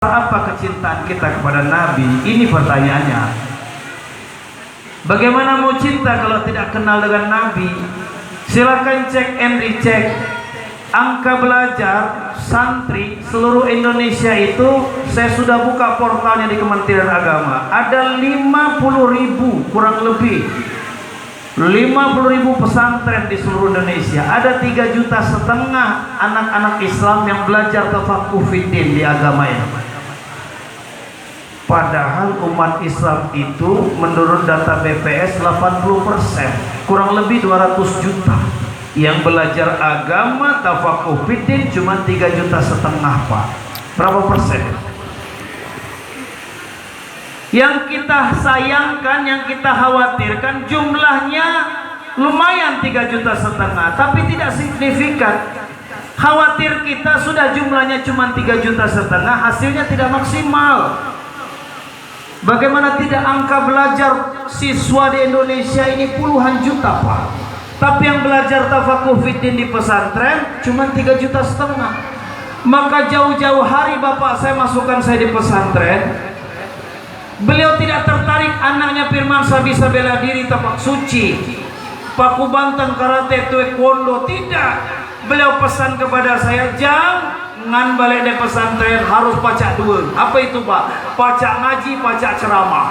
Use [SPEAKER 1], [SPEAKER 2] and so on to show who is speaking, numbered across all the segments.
[SPEAKER 1] Apa kecintaan kita kepada Nabi? Ini pertanyaannya. Bagaimana mau cinta kalau tidak kenal dengan Nabi? Silakan cek and recheck angka belajar santri seluruh Indonesia itu. Saya sudah buka portalnya di Kementerian Agama. Ada 50.000 kurang lebih 50.000 pesantren di seluruh Indonesia. Ada 3,5 juta anak-anak Islam yang belajar tafaqquh fiddin di agama ini. Padahal umat Islam itu menurut data BPS 80%, kurang lebih 200 juta yang belajar agama tafaqquh fiddin cuma 3,5 juta, Pak. Berapa persen? Yang kita sayangkan, yang kita khawatirkan jumlahnya lumayan 3,5 juta, tapi tidak signifikan. Khawatir kita sudah jumlahnya cuma 3,5 juta, hasilnya tidak maksimal. Bagaimana tidak angka belajar siswa di Indonesia ini puluhan juta, Pak. Tapi yang belajar tafaqquh fiddin di pesantren cuma 3,5 juta. Maka jauh-jauh hari bapak saya masukkan saya di pesantren. Beliau tidak tertarik anaknya Firmansyah bisa bela diri tapak suci, paku banten, karate, taekwondo, tidak. Beliau pesan kepada saya, jangan balik di pesantren harus baca dua. Apa itu, Pak? Baca ngaji, baca ceramah.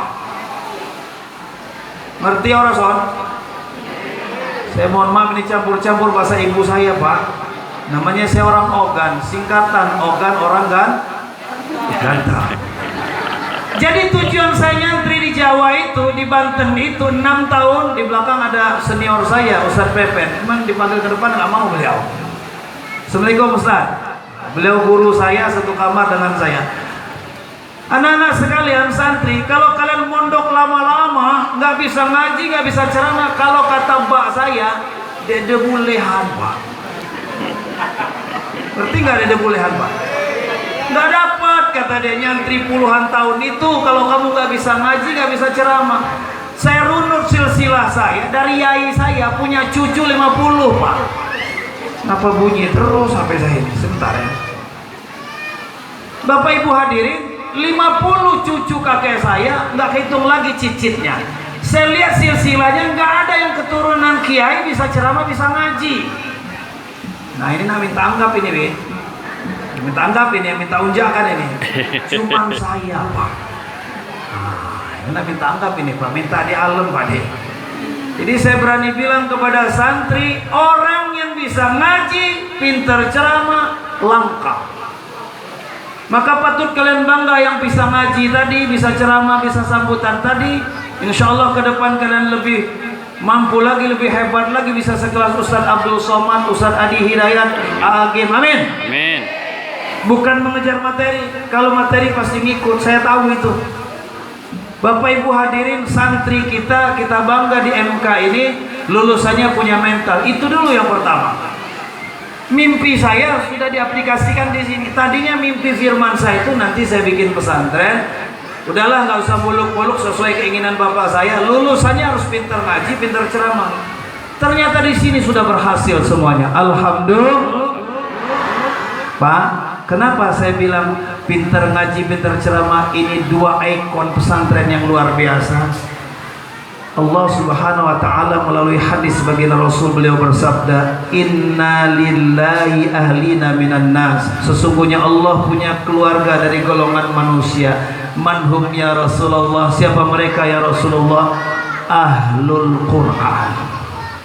[SPEAKER 1] Ngerti orang son? Saya mohon maaf ini campur-campur bahasa ibu saya, Pak. Namanya saya orang Ogan, singkatan Ogan orang ganteng. Jadi tujuan saya nyantri di Jawa itu, di Banten itu 6 tahun. Di belakang ada senior saya, Ustaz Pepen. Cuman dipanggil ke depan nggak mau beliau. Assalamualaikum Ustaz. Beliau guru saya, satu kamar dengan saya. Anak-anak sekalian santri, kalau kalian mondok lama-lama nggak bisa ngaji, nggak bisa ceramah, kalau kata mbak saya, dede bulehan, Pak. Ngerti nggak dede bulehan, Pak? Nggak dapat, kata dia, nyantri puluhan tahun itu kalau kamu nggak bisa ngaji, nggak bisa ceramah. Saya runut silsilah saya dari yai saya, punya cucu 50, Pak. Kenapa bunyi terus sampai saya ini? Sebentar ya. Bapak Ibu hadirin, 50 cucu kakek saya, nggak hitung lagi cicitnya. Saya lihat silsilahnya nggak ada yang keturunan kiai bisa ceramah, bisa ngaji. Nah ini minta anggap ini, Bi. Minta anggap ini, minta unjakan ini. Cuman saya, Pak. Nah, ini minta anggap ini, Pak. Minta di alam, Pak deh. Jadi saya berani bilang kepada santri, orang yang bisa ngaji, pintar ceramah, langka. Maka patut kalian bangga yang bisa ngaji tadi, bisa ceramah, bisa sambutan tadi. Insya Allah ke depan kalian lebih mampu lagi, lebih hebat lagi, bisa sekelas Ustaz Abdul Somad, Ustaz Adi Hidayat, Agim. Amin.
[SPEAKER 2] Amin.
[SPEAKER 1] Bukan mengejar materi. Kalau materi pasti ngikut, saya tahu itu. Bapak Ibu hadirin, santri kita bangga di MK ini lulusannya punya mental. Itu dulu yang pertama. Mimpi saya sudah diaplikasikan di sini. Tadinya mimpi Firmansyah itu nanti saya bikin pesantren. Udahlah, nggak usah muluk-muluk, sesuai keinginan bapak saya. Lulusannya harus pintar ngaji, pintar ceramah. Ternyata di sini sudah berhasil semuanya. Alhamdulillah. Pak, kenapa saya bilang pintar ngaji, pintar ceramah? Ini dua ikon pesantren yang luar biasa. Allah Subhanahu wa ta'ala melalui hadis baginda Rasul, beliau bersabda, Inna lillahi ahlina minan nas. Sesungguhnya Allah punya keluarga dari golongan manusia. Manhum ya Rasulullah. Siapa mereka ya Rasulullah? Ahlul Quran.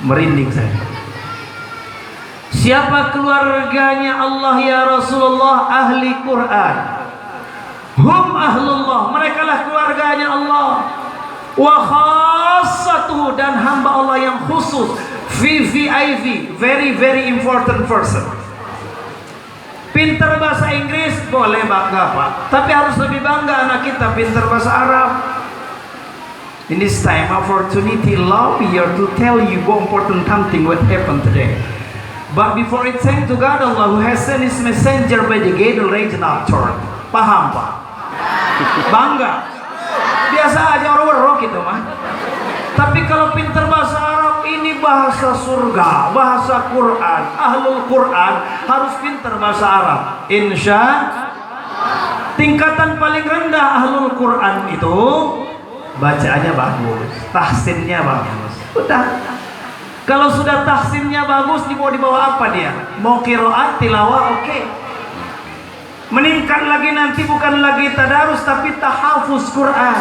[SPEAKER 1] Merinding saya. Siapa keluarganya Allah ya Rasulullah? Ahli Quran. Hum ahlullah. Mereka lah keluarganya Allah. Wa khassatuhu, dan hamba Allah yang khusus. VVIV, very very important person. Pintar bahasa Inggris boleh bangga, Pak. Tapi harus lebih bangga anak kita pintar bahasa Arab. In this time, opportunity allow me here to tell you what important something what happened today. But before it thank to God Allah who has sent His messenger by the gate of regional turn. Paham, Pak? Bangga. Biasa aja orang-orang gitu mah. Tapi kalau pintar bahasa Arab, ini bahasa surga, bahasa Quran. Ahlul Quran harus pintar bahasa Arab. Insya Tingkatan paling rendah ahlul Quran itu bacaannya bagus, tahsinnya bagus. Udah. Kalau sudah tahsinnya bagus, mau dibawa apa dia? Mau qiraat, tilawah, oke. Meningkat lagi nanti bukan lagi tadarus tapi tahafuz Quran.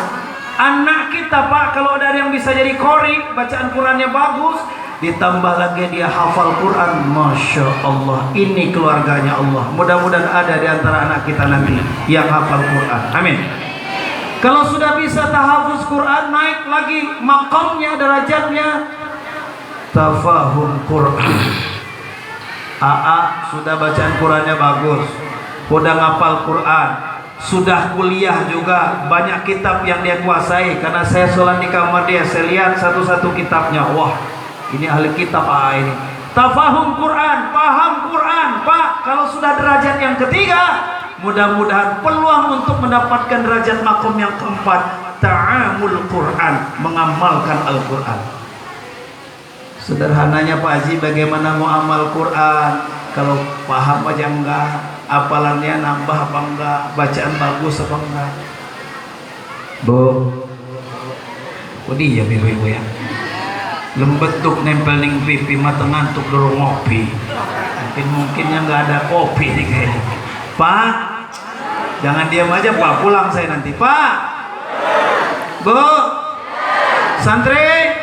[SPEAKER 1] Anak kita Pak, kalau ada yang bisa jadi qori, bacaan Qurannya bagus, ditambah lagi dia hafal Quran, Masya Allah, ini keluarganya Allah. Mudah-mudahan ada di antara anak kita nanti yang hafal Quran, amin. Kalau sudah bisa tahafuz Quran, naik lagi makamnya, derajatnya tafahum Quran. Sudah bacaan Qurannya bagus, udah ngapal Quran, sudah kuliah juga, banyak kitab yang dia kuasai. Karena saya sholat di kamar dia, saya lihat satu-satu kitabnya, wah ini ahli kitab ini. Tafahum Quran, paham Quran Pak. Kalau sudah derajat yang ketiga, mudah-mudahan peluang untuk mendapatkan derajat makom yang keempat, ta'amul Quran, mengamalkan Al-Quran. Sederhananya Pak Haji, bagaimana mau amal Quran kalau paham aja enggak, hafalannya nambah apa enggak, bacaan bagus apa enggak? Bu, dia ibu-ibu ya, lembetuk nempel ning pipi, mata ngantuk dorong ngopi. Mungkinnya enggak ada kopi nih kayaknya. Pak, jangan diam aja Pak, pulang saya nanti. Pak, Bu, santri,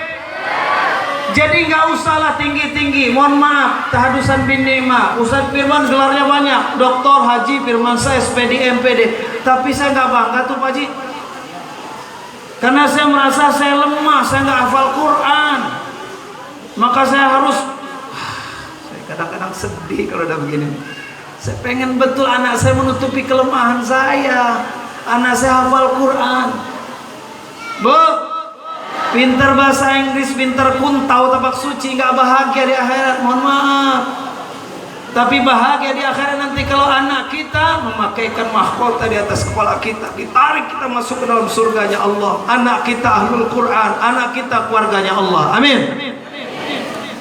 [SPEAKER 1] jadi nggak usahlah tinggi-tinggi. Mohon maaf, tahadusan bin Nima, Ustaz Firman gelarnya banyak, Doktor, Haji, Firman saya, SPD, MPD. Tapi saya nggak bangga tuh Pak Haji, karena saya merasa saya lemah, saya nggak hafal Quran. Maka saya harus, saya kadang-kadang sedih kalau udah begini. Saya pengen betul anak saya menutupi kelemahan saya. Anak saya hafal Quran. Bu, pintar bahasa Inggris, pintar kuntau, tapak suci, nggak bahagia di akhirat, mohon maaf. Tapi bahagia di akhirat nanti kalau anak kita memakaikan mahkota di atas kepala kita, ditarik kita masuk ke dalam surganya Allah. Anak kita ahlul Quran, anak kita keluarganya Allah, amin.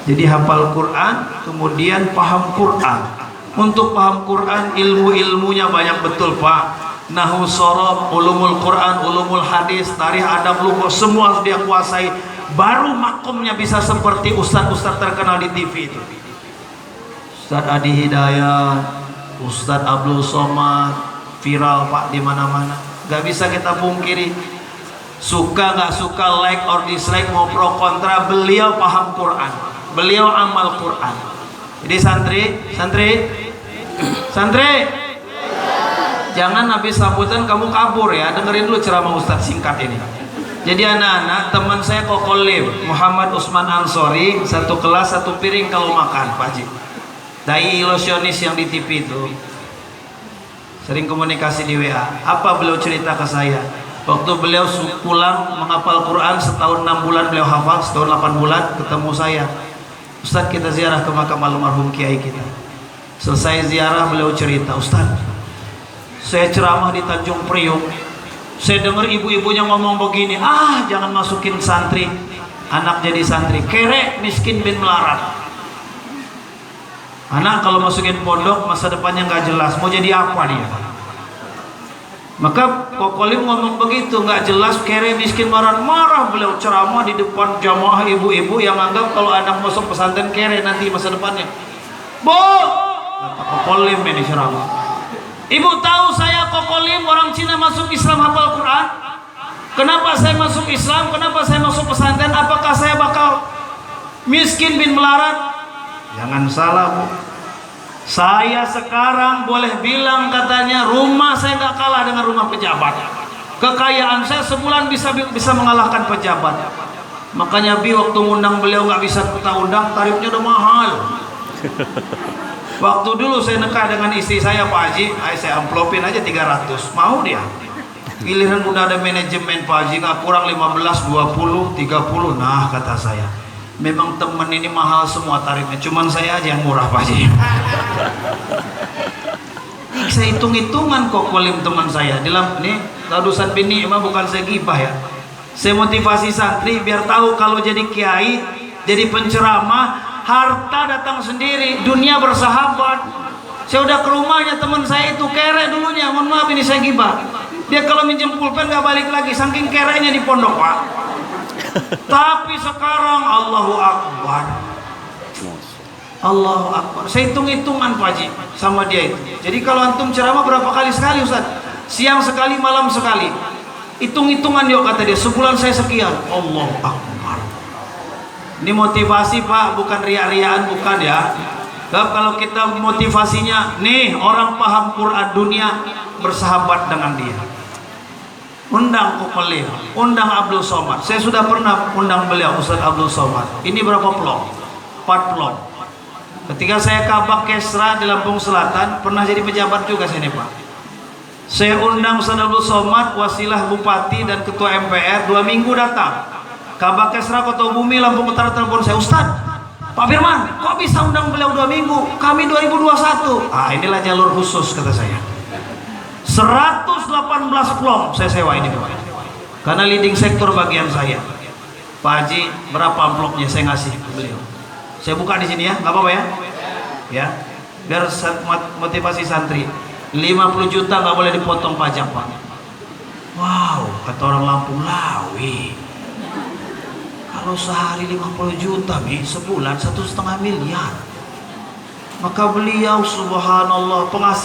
[SPEAKER 1] Jadi hafal Quran, kemudian paham Quran. Untuk paham Quran, ilmu-ilmunya banyak betul Pak. Nahwu shorof, ulumul Quran, ulumul hadis, tarikh, adab, lughah, semua harus dia kuasai. Baru makomnya bisa seperti ustadz-ustadz terkenal di TV itu. Ustadz Adi Hidayat, Ustadz Abdul Somad, viral Pak di mana-mana. Gak bisa kita pungkiri. Suka nggak suka, like or dislike, mau pro kontra, beliau paham Quran, beliau amal Quran. Jadi santri, jangan habis sambutan kamu kabur ya, dengerin dulu ceramah Ustadz singkat ini. Jadi anak-anak, teman saya Kokolim Muhammad Usman Ansori, satu kelas satu piring kalau makan Pak Haji. Dai ilusionis yang di TV itu sering komunikasi di WA. Apa beliau cerita ke saya? Waktu beliau pulang menghafal Quran setahun 6 bulan beliau hafal, setahun 8 bulan ketemu saya. Ustadz, kita ziarah ke makam almarhum kiai kita. Selesai ziarah beliau cerita, Ustadz, saya ceramah di Tanjung Priok, saya dengar ibu-ibunya ngomong begini, jangan masukin santri, anak jadi santri, kere, miskin bin melarat. Anak kalau masukin pondok masa depannya nggak jelas, mau jadi apa dia? Maka Kokolim ngomong begitu, nggak jelas, kere, miskin, marah beliau ceramah di depan jamaah ibu-ibu yang anggap kalau anak masuk pesantren kere nanti masa depannya. Bu, kata Kokolim ini ceramah. Ibu tahu saya Kokolim orang Cina masuk Islam hafal Quran? Kenapa saya masuk Islam? Kenapa saya masuk pesantren? Apakah saya bakal miskin bin melarat? Jangan salah Bu, saya sekarang boleh bilang katanya rumah saya nggak kalah dengan rumah pejabat. Kekayaan saya sebulan bisa mengalahkan pejabat. Makanya Bi waktu ngundang beliau nggak bisa kita undang, tarifnya udah mahal. Waktu dulu saya nikah dengan istri saya Pak Haji, saya amplopin aja 300, mau dia. Giliran udah ada manajemen Pak Haji, nggak kurang 15, 20, 30. Nah kata saya, memang temen ini mahal semua tarifnya, cuman saya aja yang murah Pak Haji. Saya hitung-hitungan kok Kolim teman saya. Dalam nih tadusan bini emang bukan saya gibah ya. Saya motivasi santri biar tahu kalau jadi kiai, jadi penceramah, harta datang sendiri, dunia bersahabat. Saya udah ke rumahnya teman saya itu kere dulunya, mohon maaf ini saya gibah. Dia kalau minjem pulpen nggak balik lagi, saking kerenya di pondok Pak. Tapi sekarang Allahu Akbar, Allahu Akbar. Saya hitung-hitungan Pak Haji sama dia itu. Jadi kalau antum ceramah berapa kali sekali Ustaz? Siang sekali, malam sekali. Hitung-hitungan yuk kata dia, sebulan saya sekian. Allahu Akbar. Ini motivasi Pak, bukan riak-riaan, bukan ya. Kalau kita motivasinya, nih orang paham Quran dunia bersahabat dengan dia. Undang Kupelil, undang Abdul Somad. Saya sudah pernah undang beliau, Ustaz Abdul Somad. Ini berapa plong? 4 plong. Ketika saya Kabak Kesra di Lampung Selatan, pernah jadi pejabat juga saya nih Pak. Saya undang Ustaz Abdul Somad, wasilah Bupati dan Ketua MPR, 2 minggu datang. Kabak Kesra Kota Bumi Lampung Utara telepon saya, Ustaz, Pak Firman, kok bisa undang beliau 2 minggu? Kami 2021. Ah, inilah jalur khusus kata saya. 118 plong saya sewa ini Pak. Karena leading sektor bagian saya. Pak Haji, berapa amplopnya saya ngasih ke beliau? Saya buka di sini ya, nggak apa-apa ya? Ya, biar motivasi santri. 50 juta nggak boleh dipotong pajak Pak. Wow, kata orang Lampung, lawi. Kalau sehari 50 juta nih, sebulan 1,5 miliar. Maka beliau subhanallah penghasilan